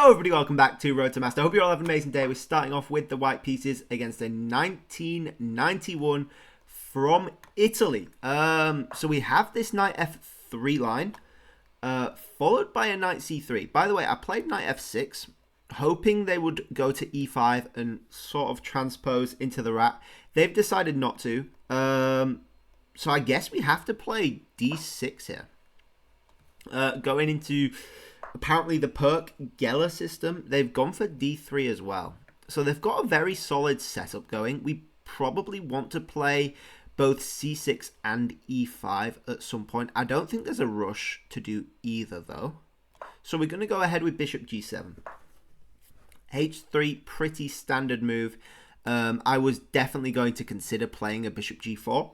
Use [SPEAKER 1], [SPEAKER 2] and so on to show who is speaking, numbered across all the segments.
[SPEAKER 1] Hello everybody, welcome back to Road to Master. I hope you all have an amazing day. We're starting off with the white pieces against a 1991 from Italy. So we have this knight f3 line, followed by a knight c3. By the way, I played knight f6, hoping they would go to e5 and sort of transpose into the rat. They've decided not to. So I guess we have to play d6 here. Going into apparently the perk Geller system, they've gone for d3 as well. So they've got a very solid setup going. We probably want to play both c6 and e5 at some point. I don't think there's a rush to do either though. So we're going to go ahead with bishop g7. h3, pretty standard move. I was definitely going to consider playing a bishop g4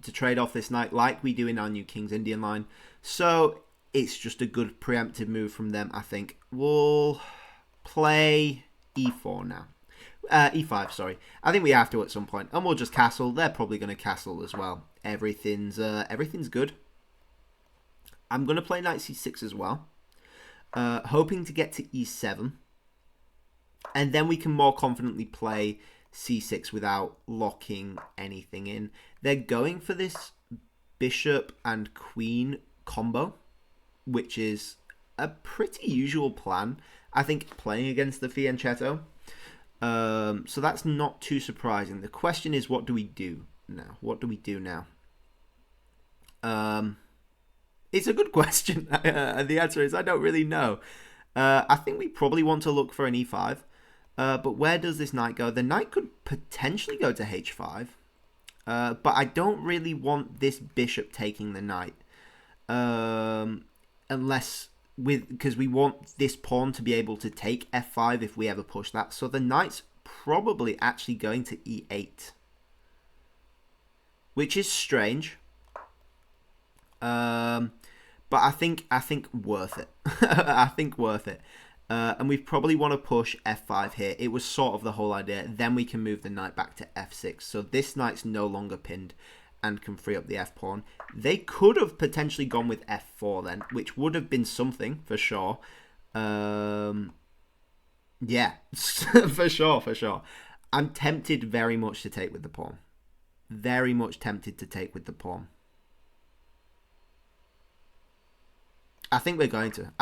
[SPEAKER 1] to trade off this knight like we do in our new King's Indian line. So it's just a good preemptive move from them, I think. We'll play e4 now. E5, sorry. I think we have to at some point. And we'll just castle. They're probably going to castle as well. Everything's good. I'm going to play knight c6 as well. Hoping to get to e7. And then we can more confidently play c6 without locking anything in. They're going for this bishop and queen combo, which is a pretty usual plan, I think, playing against the Fianchetto. So that's not too surprising. The question is, what do we do now? What do we do now? It's a good question. The answer is I don't really know. I think we probably want to look for an e5. But where does this knight go? The knight could potentially go to h5. But I don't really want this bishop taking the knight. Because we want this pawn to be able to take f5 if we ever push that. So the knight's probably actually going to e8. Which is strange. But I think worth it. I think worth it. And we probably want to push f5 here. It was sort of the whole idea. Then we can move the knight back to f6. So this knight's no longer pinned and can free up the f-pawn. They could have potentially gone with f4 then, which would have been something for sure. Yeah, for sure. I'm tempted very much to take with the pawn. Very much tempted to take with the pawn. I think we're going to.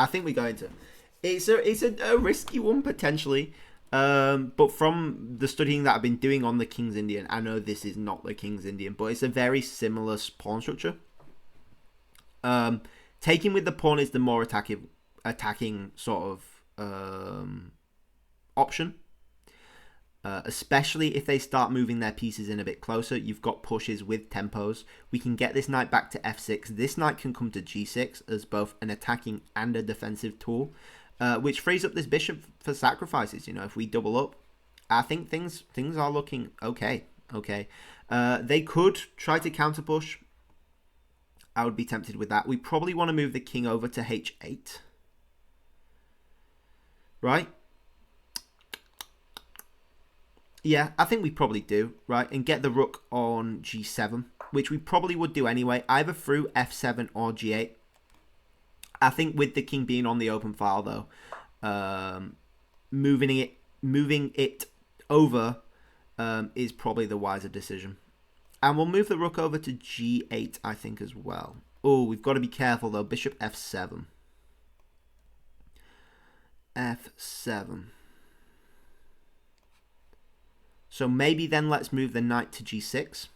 [SPEAKER 1] It's a risky one potentially. But from the studying that I've been doing on the King's Indian, I know this is not the King's Indian, but it's a very similar pawn structure. Taking with the pawn is the more attacking sort of option. Especially if they start moving their pieces in a bit closer. You've got pushes with tempos. We can get this knight back to f6. This knight can come to g6 as both an attacking and a defensive tool. Which frees up this bishop for sacrifices. You know, if we double up, I think things are looking okay. They could try to counter push. I would be tempted with that. We probably want to move the king over to h8. Right? Yeah, I think we probably do, right? And get the rook on g7, which we probably would do anyway, either through f7 or g8. I think with the king being on the open file, though, moving it over is probably the wiser decision. And we'll move the rook over to g8, I think, as well. Oh, we've got to be careful, though. Bishop f7. f7. So maybe then let's move the knight to g6.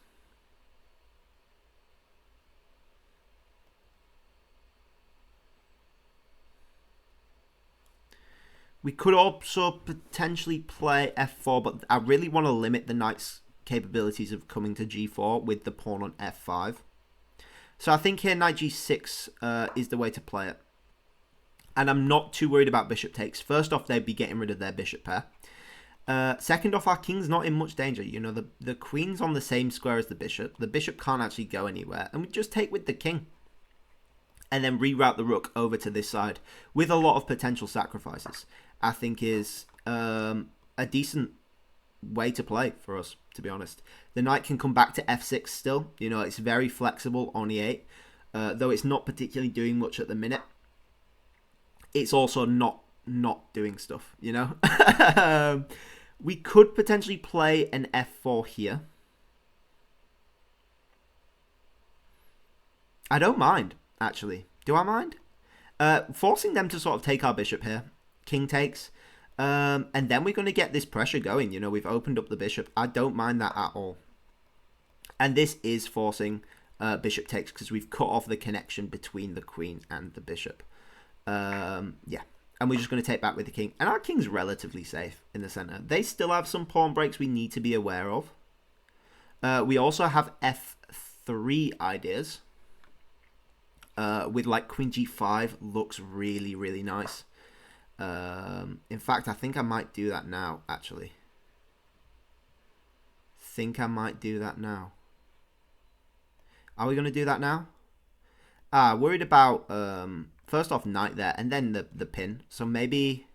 [SPEAKER 1] We could also potentially play f4, but I really want to limit the knight's capabilities of coming to g4 with the pawn on f5. So I think here knight g6 is the way to play it. And I'm not too worried about bishop takes. First off, they'd be getting rid of their bishop pair. Second off, our king's not in much danger. You know, the queen's on the same square as the bishop. The bishop can't actually go anywhere. And we just take with the king. And then reroute the rook over to this side with a lot of potential sacrifices. I think is a decent way to play for us, to be honest. The knight can come back to f6 still. You know, it's very flexible on e8, though it's not particularly doing much at the minute. It's also not not doing stuff, you know? We could potentially play an f4 here. I don't mind, actually. Do I mind? Forcing them to sort of take our bishop here. King takes. And then we're going to get this pressure going. You know, we've opened up the bishop. I don't mind that at all. And this is forcing bishop takes because we've cut off the connection between the queen and the bishop. Yeah. And we're just going to take back with the king. And our king's relatively safe in the center. They still have some pawn breaks we need to be aware of. We also have f3 ideas. With like queen g5 looks really, really nice. In fact, I think I might do that now, actually. Are we going to do that now? Worried about, first off, knight there, and then the pin. So maybe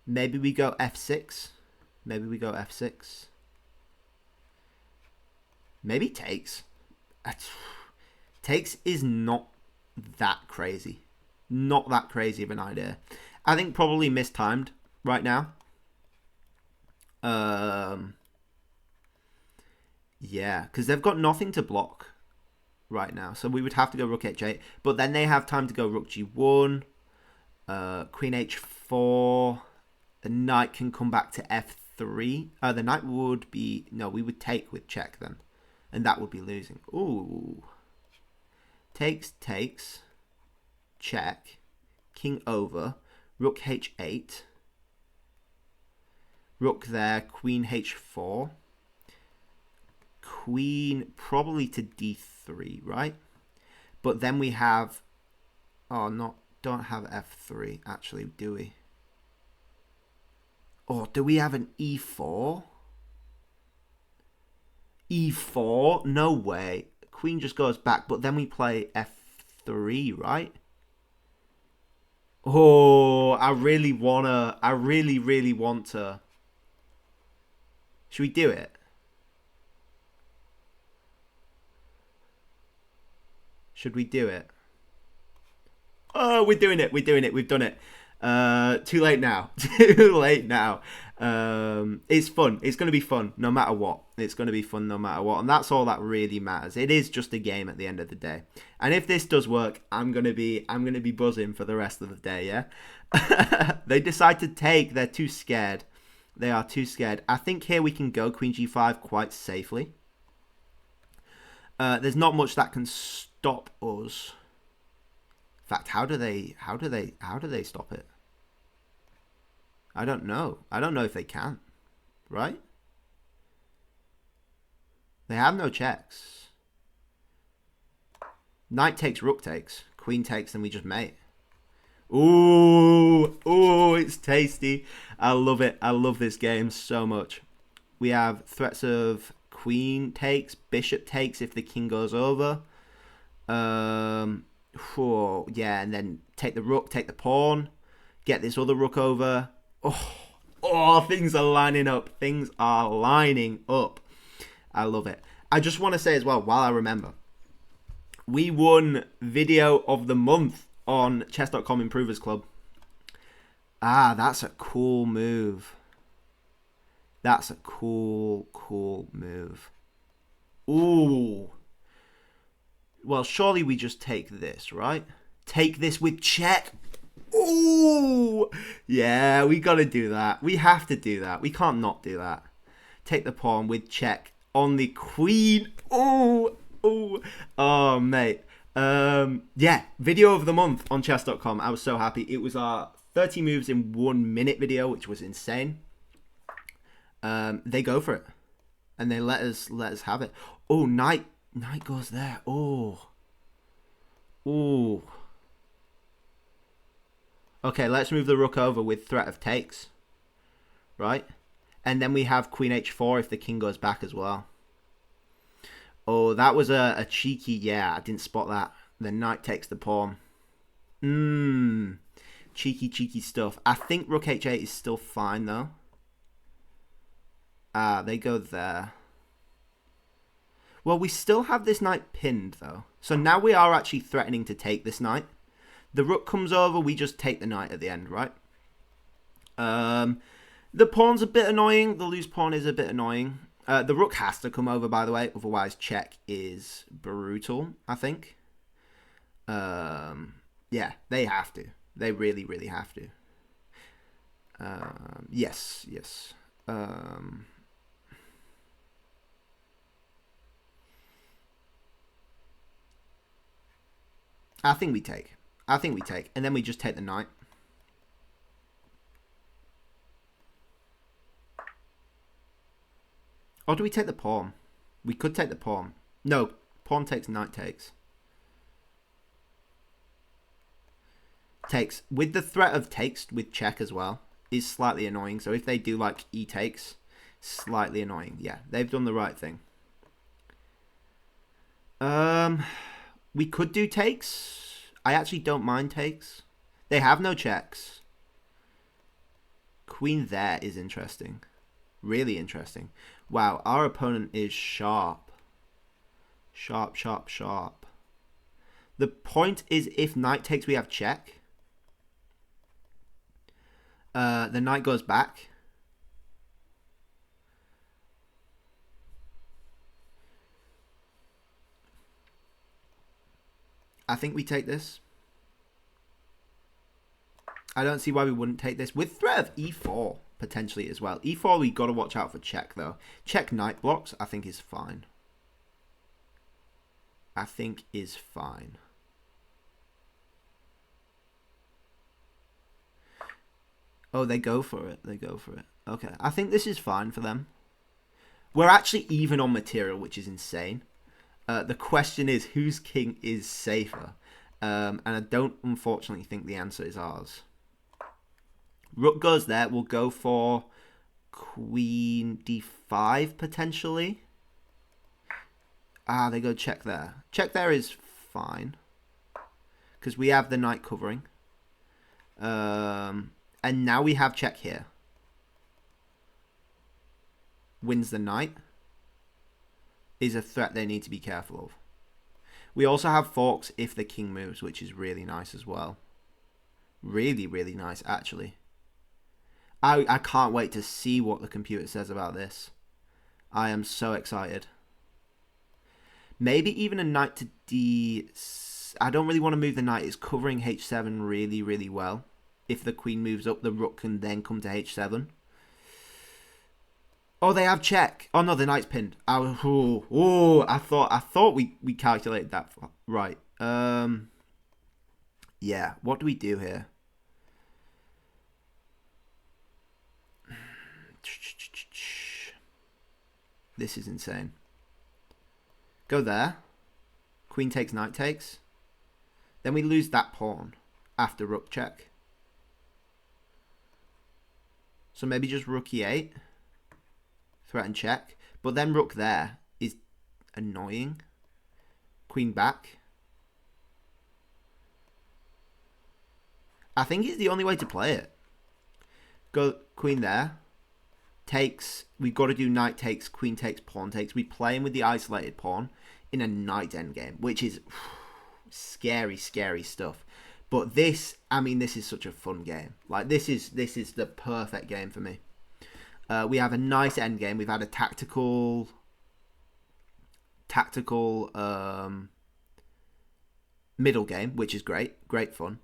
[SPEAKER 1] we go f6. Maybe takes. Takes is not that crazy. Not that crazy of an idea. I think probably mistimed right now. Yeah, because they've got nothing to block right now. So we would have to go rook h8. But then they have time to go rook g1, queen h4. The knight can come back to f3. The knight would be... No, we would take with check then. And that would be losing. Ooh. Takes, check, king over, rook h8, rook there, queen h4, queen probably to d3, right? But then we have, don't have f3 actually, do we? Or do we have an e4? E4? No way. Queen just goes back, but then we play f3, right? Oh, I really want to. Should we do it? Oh, we're doing it. We've done it. Too late now. It's fun. It's going to be fun no matter what. And that's all that really matters. It is just a game at the end of the day. And if this does work, I'm going to be buzzing for the rest of the day, yeah? They decide to take. They're too scared. They are too scared. I think here we can go queen g5 quite safely. There's not much that can stop us. In fact, how do they stop it? I don't know. I don't know if they can. Right? They have no checks. Knight takes, rook takes, queen takes, and we just mate. Ooh, it's tasty. I love it. I love this game so much. We have threats of queen takes, bishop takes if the king goes over. Yeah, and then take the rook, take the pawn, get this other rook over. Oh, things are lining up. I love it. I just want to say as well, while I remember, we won Video of the Month on Chess.com Improvers Club. That's a cool move. That's a cool move. Ooh. Well, surely we just take this, right? Take this with check. Ooh. Yeah, we got to do that. We have to do that. We can't not do that. Take the pawn with check on the queen. Ooh. Oh, mate. Yeah, Video of the Month on chess.com. I was so happy. It was our 30 moves in 1 minute video, which was insane. They go for it. And they let us have it. Oh, knight goes there. Oh. Okay, let's move the rook over with threat of takes. Right? And then we have queen h4 if the king goes back as well. Oh, that was a cheeky... Yeah, I didn't spot that. The knight takes the pawn. Cheeky stuff. I think rook h8 is still fine, though. They go there. Well, we still have this knight pinned, though. So now we are actually threatening to take this knight. The rook comes over, we just take the knight at the end, right? The pawn's a bit annoying. The loose pawn is a bit annoying. The rook has to come over, by the way. Otherwise, check is brutal, I think. Yeah, they have to. They really, really have to. Yes. I think we take. And then we just take the knight. Or do we take the pawn? We could take the pawn. No, pawn takes, knight takes. Takes. With the threat of takes with check as well is slightly annoying. So if they do like e takes, slightly annoying. Yeah, they've done the right thing. We could do takes. I actually don't mind takes. They have no checks. Queen there is interesting. Really interesting. Wow, our opponent is sharp. Sharp. The point is if knight takes, we have check. The knight goes back. I think we take this. I don't see why we wouldn't take this. With threat of e4, potentially as well. e4, we got to watch out for check, though. Check knight blocks, I think is fine. Oh, they go for it. Okay, I think this is fine for them. We're actually even on material, which is insane. The question is, whose king is safer? And I don't, unfortunately, think the answer is ours. Rook goes there. We'll go for queen d5, potentially. They go check there. Check there is fine. Because we have the knight covering. And now we have check here. Wins the knight. Is a threat they need to be careful of. We also have forks if the king moves, which is really nice as well. Really, really nice, actually. I can't wait to see what the computer says about this. I am so excited. Maybe even a knight to d... I don't really want to move the knight. It's covering h7 really, really well. If the queen moves up, the rook can then come to h7. Oh, they have check. Oh no, the knight's pinned. I thought we calculated that right. Yeah. What do we do here? This is insane. Go there. Queen takes, knight takes. Then we lose that pawn after rook check. So maybe just rook e8. Threaten check. But then rook there is annoying. Queen back. I think it's the only way to play it. Go queen there. Takes. We've got to do knight takes, queen takes, pawn takes. We play him with the isolated pawn in a knight endgame, which is scary, scary stuff. But this, I mean, this is such a fun game. Like this is the perfect game for me. We have a nice end game. We've had a tactical middle game, which is great fun.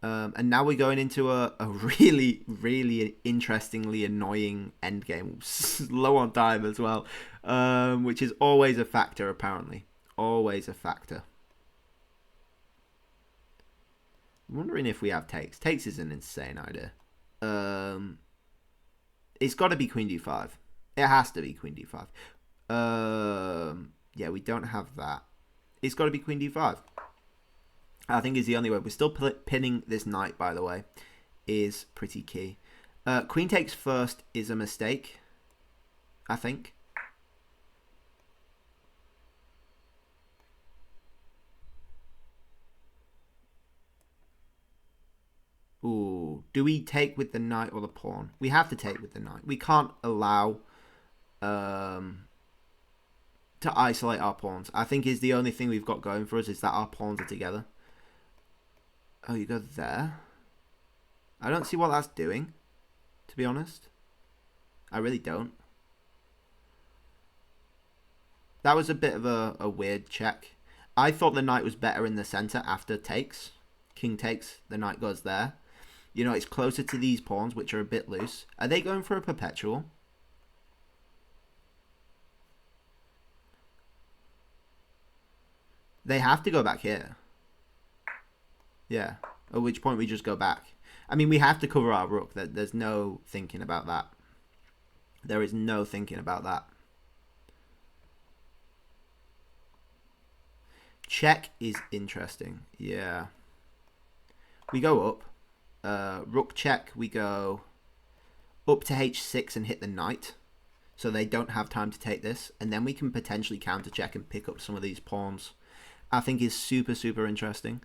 [SPEAKER 1] And now we're going into a really, really interestingly annoying end game, low on time as well, which is always a factor apparently. Always a factor. I'm wondering if we have takes. Takes is an insane idea. It's got to be queen d5. It has to be queen d5. Yeah, we don't have that. It's got to be queen d5. I think is the only way. We're still pinning this knight, by the way, is pretty key. Queen takes first is a mistake, I think. Ooh, do we take with the knight or the pawn? We have to take with the knight. We can't allow to isolate our pawns. I think is the only thing we've got going for us is that our pawns are together. Oh, you go there. I don't see what that's doing, to be honest. I really don't. That was a bit of a weird check. I thought the knight was better in the center after takes. King takes, the knight goes there. You know, it's closer to these pawns, which are a bit loose. Are they going for a perpetual? They have to go back here. Yeah. At which point we just go back. I mean, we have to cover our rook. There's no thinking about that. There is no thinking about that. Check is interesting. Yeah. We go up. Rook check. We go up to h6 and hit the knight. So they don't have time to take this. And then we can potentially counter check and pick up some of these pawns. I think is super, super interesting.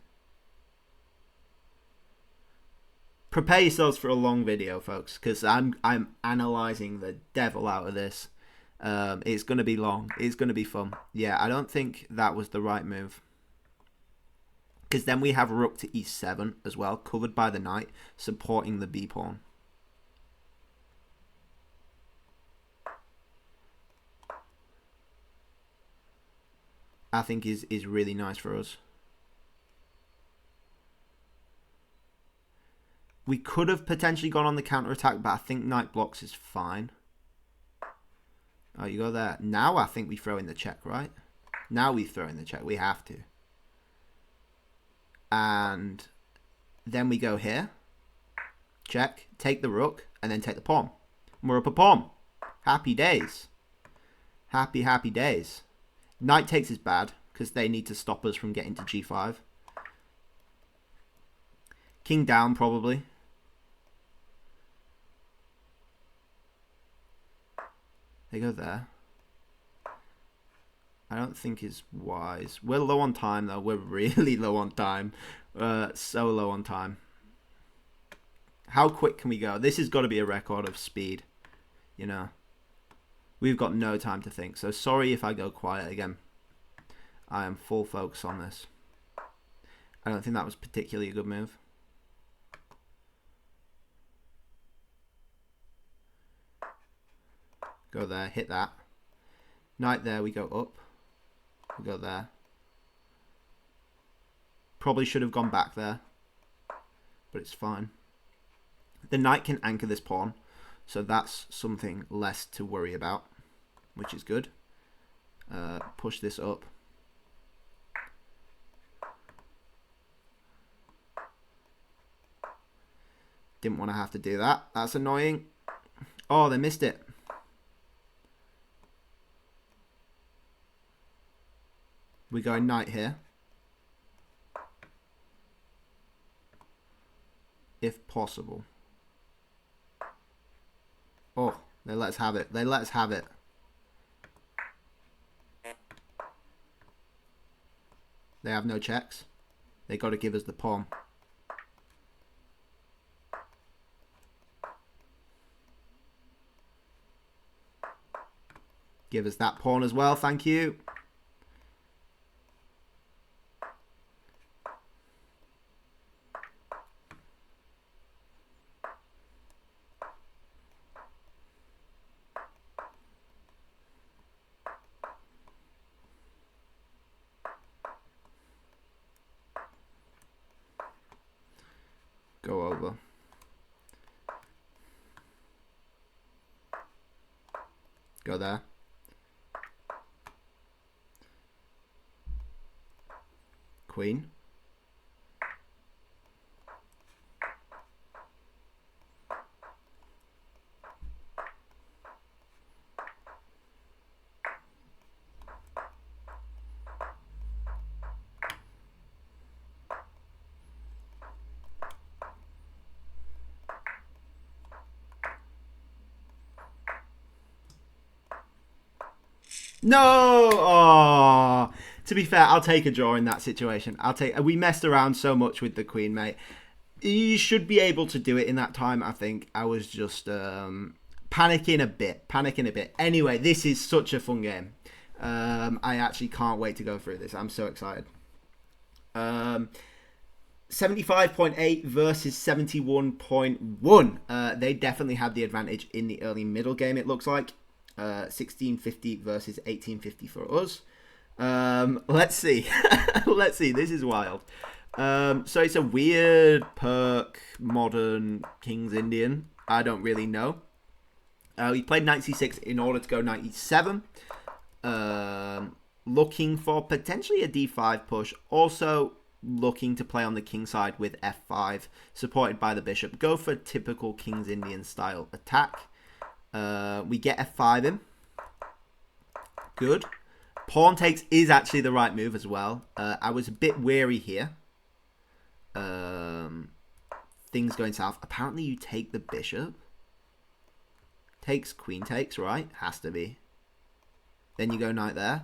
[SPEAKER 1] Prepare yourselves for a long video, folks, because I'm analysing the devil out of this. It's going to be long. It's going to be fun. Yeah, I don't think that was the right move. Because then we have rook to e7 as well, covered by the knight, supporting the b-pawn. I think is really nice for us. We could have potentially gone on the counter-attack, but I think knight blocks is fine. Oh, you go there. Now I think we throw in the check, right? Now we throw in the check. We have to. And then we go here. Check. Take the rook. And then take the pawn. And we're up a pawn. Happy days. Happy, happy days. Knight takes is bad, because they need to stop us from getting to g5. King down, probably. They go there. I don't think is wise. We're low on time, though. We're really low on time. So low on time. How quick can we go? This has got to be a record of speed. You know. We've got no time to think. So sorry if I go quiet again. I am full focus on this. I don't think that was particularly a good move. Go there, hit that. Knight there, we go up. We go there. Probably should have gone back there. But it's fine. The knight can anchor this pawn. So that's something less to worry about. Which is good. Push this up. Didn't want to have to do that. That's annoying. Oh, they missed it. We go knight here. If possible. Oh, they let us have it. They let us have it. They have no checks. They got to give us the pawn. Give us that pawn as well, thank you. Go over. Go there. Queen. No! Oh. To be fair, I'll take a draw in that situation. We messed around so much with the queen, mate. You should be able to do it in that time, I think. I was just panicking a bit. Anyway, this is such a fun game. I actually can't wait to go through this. I'm so excited. 75.8 versus 71.1. They definitely had the advantage in the early middle game, it looks like. 1650 versus 1850 for us. Let's see. Let's see. This is wild. So it's a weird perk, modern King's Indian. I don't really know. We played knight c6 in order to go knight e7. Looking for potentially a d5 push. Also looking to play on the king side with f5, supported by the bishop. Go for typical King's Indian style attack. We get f5 in. Good. Pawn takes is actually the right move as well. I was a bit wary here. Things going south. Apparently you take the bishop. Takes, queen takes, right? Has to be. Then you go knight there.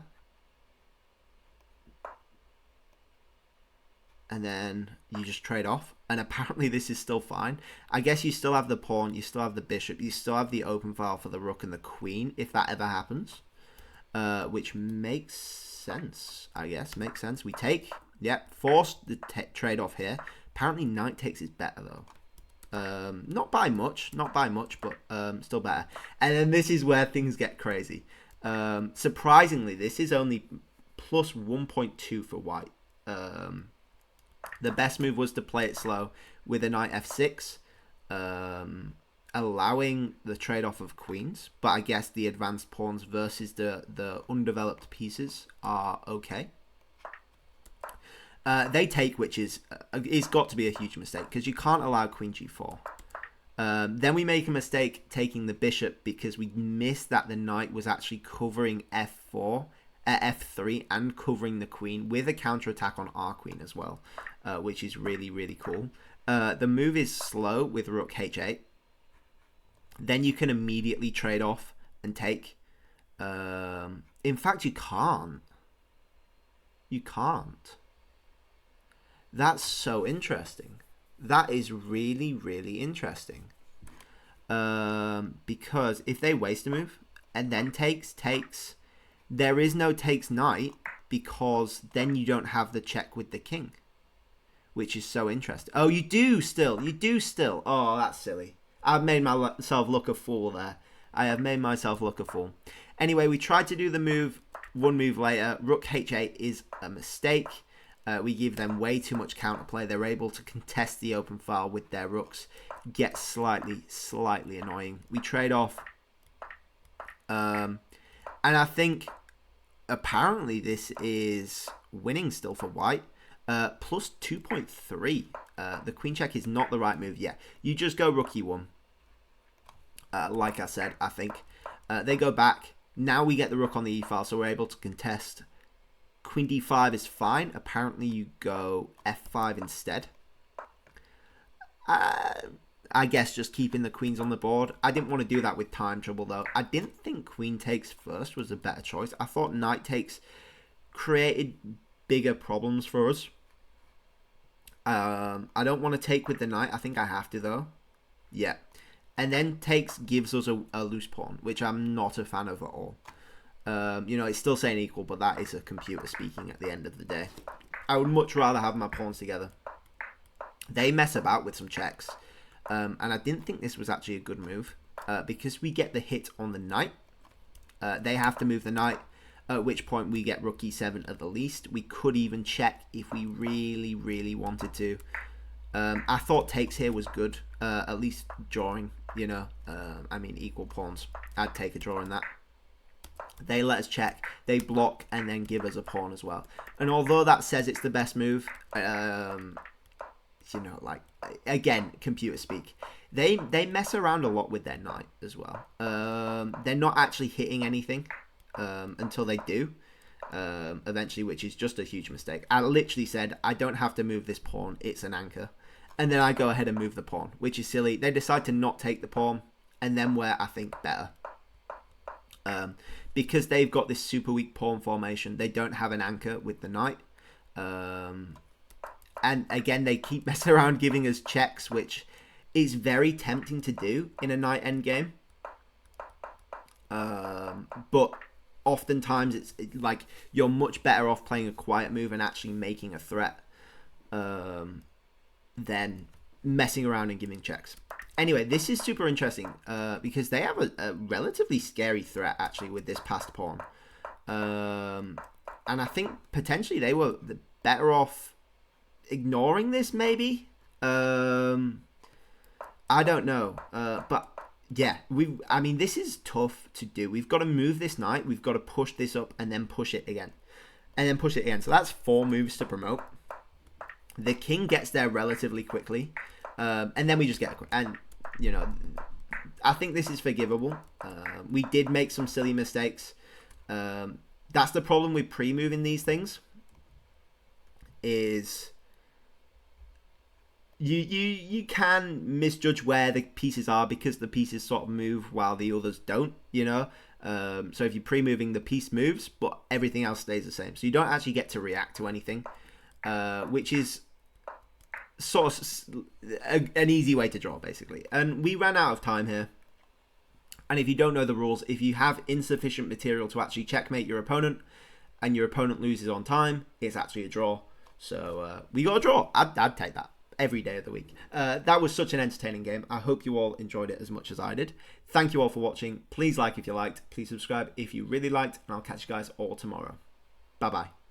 [SPEAKER 1] And then you just trade off. And apparently this is still fine. I guess you still have the pawn, you still have the bishop, you still have the open file for the rook and the queen, if that ever happens. Which makes sense, I guess. Makes sense. We take. Yep, forced the trade off here. Apparently knight takes is better, though. Not by much, but still better. And then this is where things get crazy. Surprisingly, this is only plus 1.2 for white. The best move was to play it slow with a knight f6, allowing the trade-off of queens. But I guess the advanced pawns versus the undeveloped pieces are okay. They take, which is it's got to be a huge mistake because you can't allow queen g4. Then we make a mistake taking the bishop because we missed that the knight was actually covering f4. F3 and covering the queen with a counterattack on our queen as well, which is really, really cool. The move is slow with rook h8. Then you can immediately trade off and take. In fact, you can't. You can't. That's so interesting. That is really, really interesting. Because if they waste a move and then takes, there is no takes knight because then you don't have the check with the king, which is so interesting. Oh, you do still. Oh, that's silly. I've made myself look a fool there. I have made myself look a fool. Anyway, we tried to do the move one move later. Rook h8 is a mistake. We give them way too much counterplay. They're able to contest the open file with their rooks. Gets slightly annoying. We trade off. And I think apparently this is winning still for white. Plus 2.3. The queen check is not the right move yet. You just go rook e1. Like I said, I think. They go back. Now we get the rook on the e file, so we're able to contest. Queen d5 is fine. Apparently you go f5 instead. I guess just keeping the queens on the board. I didn't want to do that with time trouble, though. I didn't think queen takes first was a better choice. I thought knight takes created bigger problems for us. I don't want to take with the knight. I think I have to, though. Yeah. And then takes gives us a loose pawn, which I'm not a fan of at all. You know, it's still saying equal, but that is a computer speaking at the end of the day. I would much rather have my pawns together. They mess about with some checks. And I didn't think this was actually a good move. Because we get the hit on the knight. They have to move the knight. At which point we get rook e7 at the least. We could even check if we really, really wanted to. I thought takes here was good. At least drawing, you know. I mean, equal pawns. I'd take a draw in that. They let us check. They block and then give us a pawn as well. And although that says it's the best move, you know, like, again, computer speak. They mess around a lot with their knight as well. They're not actually hitting anything until they do. Eventually, which is just a huge mistake. I literally said, I don't have to move this pawn. It's an anchor. And then I go ahead and move the pawn, which is silly. They decide to not take the pawn. And then we're, I think, better. Because they've got this super weak pawn formation. They don't have an anchor with the knight. And again, they keep messing around giving us checks, which is very tempting to do in a knight endgame. But oftentimes it's like you're much better off playing a quiet move and actually making a threat. than messing around and giving checks. Anyway, this is super interesting because they have a relatively scary threat, actually, with this passed pawn. And I think potentially they were better off ignoring this, maybe. I don't know. But yeah, I mean, this is tough to do. We've got to move this knight. We've got to push this up and then push it again. And then push it again. So that's 4 moves to promote. The king gets there relatively quickly. And then we just get... And, you know, I think this is forgivable. We did make some silly mistakes. That's the problem with pre-moving these things. Is... You can misjudge where the pieces are because the pieces sort of move while the others don't, you know? So if you're pre-moving, the piece moves, but everything else stays the same. So you don't actually get to react to anything, which is sort of an easy way to draw, basically. And we ran out of time here. And if you don't know the rules, if you have insufficient material to actually checkmate your opponent and your opponent loses on time, it's actually a draw. So we got a draw. I'd take that every day of the week. That was such an entertaining game. I hope you all enjoyed it as much as I did. Thank you all for watching. Please like if you liked. Please subscribe if you really liked. And I'll catch you guys all tomorrow. Bye-bye.